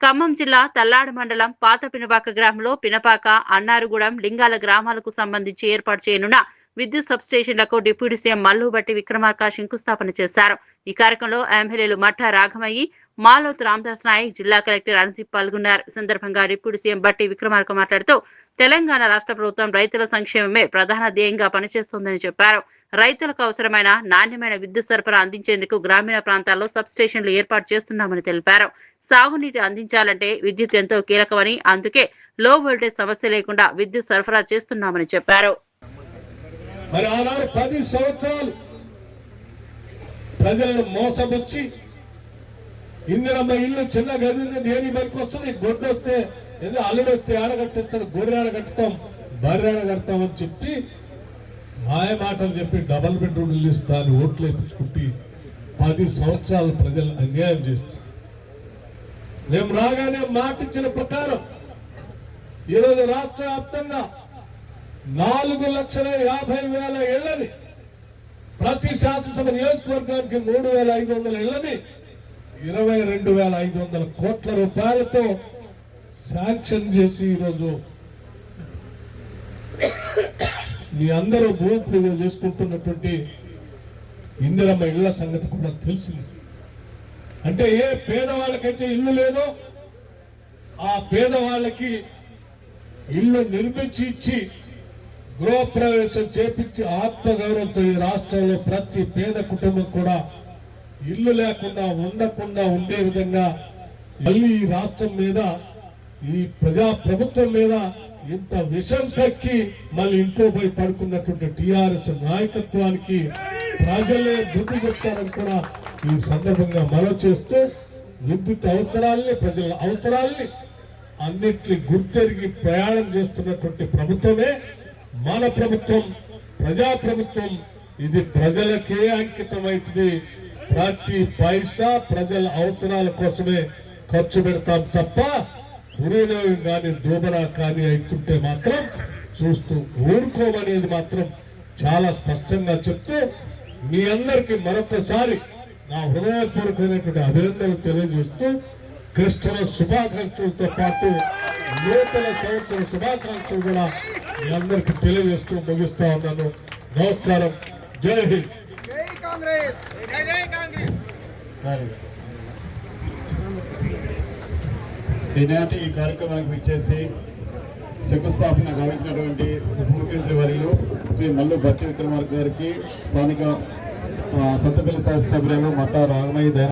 ఖమ్మం జిల్లా తల్లాడు మండలం పాత పినపాక గ్రామంలో పినపాక, అన్నారుగూడెం, లింగాల గ్రామాలకు సంబంధించి ఏర్పాటు చేయనున్న విద్యుత్ సబ్స్టేషన్లకు డిప్యూటీ సీఎం మల్లు భట్టి విక్రమార్క శంకుస్థాపన చేశారు. ఈ కార్యక్రమంలో ఎమ్మెల్యేలు మట్టా రాఘమయ్యి, మాలోత్ రామదాస్ నాయక్, జిల్లా కలెక్టర్ అనంతీప్ పాల్గొన్నారు. ఈ సందర్భంగా డిప్యూటీ సీఎం భట్టి విక్రమార్క మాట్లాడుతూ తెలంగాణ రాష్ట్ర ప్రభుత్వం రైతుల సంక్షేమమే ప్రధాన ధ్యేయంగా పనిచేస్తోందని చెప్పారు. రైతులకు అవసరమైన నాణ్యమైన విద్యుత్ సరఫరా అందించేందుకు గ్రామీణ ప్రాంతాల్లో సబ్స్టేషన్లు ఏర్పాటు చేస్తున్నామని తెలిపారు. సాగునీటి అందించాలంటే విద్యుత్ ఎంతో కీలకమని, అందుకే లో వోల్టేజ్ సమస్య లేకుండా విద్యుత్ సరఫరా చేస్తున్నామని చెప్పారు. మరి ఆనాడు 10 సంవత్సరాలు ప్రజలను మోసపుచ్చి ఇందిరమ్మ ఇల్లు చిన్న గది ఉంది, దేని పనికి వస్తుంది, గొడ్డు వస్తే ఏదో అల్లుడు వస్తే ఆడగట్టిస్తాడు, గొర్రె ఆడగట్టుతాం, బర్రె ఆడగడతాం అని చెప్పి మాయ మాటలు చెప్పి డబల్ బెడ్రూమ్ ఇల్లు ఇస్తా అని ఓట్లు వేయించుకుంటే 10 సంవత్సరాలు ప్రజలు అన్యాయం చేస్తారు. మేము రాగానే మాట ఇచ్చిన ప్రకారం ఈరోజు రాష్ట్ర వ్యాప్తంగా 4,50,000 ఇళ్లని, ప్రతి శాసనసభ నియోజకవర్గానికి 3,500 ఇళ్లని 22,500 కోట్ల రూపాయలతో శాంక్షన్ చేసి ఈరోజు మీ అందరూ భూమి పూజ చేసుకుంటున్నటువంటి ఇందిరమ్మ ఇళ్ల సంగతి కూడా తెలిసింది. అంటే ఏ పేదవాళ్ళకైతే ఇల్లు లేదో ఆ పేదవాళ్ళకి ఇల్లు నిర్మించి ఇచ్చి గృహప్రవేశం చేపించి ఆత్మగౌరవంతో ఈ రాష్ట్రంలో ప్రతి పేద కుటుంబం కూడా ఇల్లు లేకుండా ఉండకుండా ఉండే విధంగా మళ్ళీ ఈ రాష్ట్రం మీద, ఈ ప్రభుత్వం మీద ఇంత విషం కక్కి మళ్ళీ ఇంట్లో పోయి పడుకున్నటువంటి టిఆర్ఎస్ నాయకత్వానికి ప్రజలే బుద్ధి చెప్తారని కూడా ఈ సందర్భంగా మనవి చేస్తూ, విద్యుత్ అవసరాల్ని, ప్రజల అవసరాల్ని అన్నిటిని గుర్తెరిగి ప్రయాణం చేస్తున్నటువంటి ప్రభుత్వమే మన ప్రభుత్వం, ప్రజాప్రభుత్వం. ఇది ప్రజలకే అంకితమైంది. ప్రతి పైసా ప్రజల అవసరాల కోసమే ఖర్చు పెడతాం తప్ప దుర్వినియోగం కానీ దోబరా కానీ అవుతుంటే మాత్రం చూస్తూ ఊరుకోమనేది మాత్రం చాలా స్పష్టంగా చెప్తూ మీ అందరికీ మరొకసారి నా హృదయపూర్వకమైనటువంటి అభినందనలు తెలియజేస్తూ క్రిస్మస్ శుభాకాంక్షలతో పాటు నూతన సంవత్సర శుభాకాంక్షలు కూడా మీ అందరికీ తెలియజేస్తూ ముగిస్తా ఉన్నాను. నమస్కారం. జై హింద్. ఈనాటి ఈ కార్యక్రమానికి విచ్చేసి శంకుస్థాపన గావించినటువంటి ఉప ముఖ్యమంత్రి వర్యులు శ్రీ మల్లు భట్టి విక్రమార్క గారికి, స్థానిక సత్తపల్లి శాసనసభ్యులు మట్టా రాఘమయ్య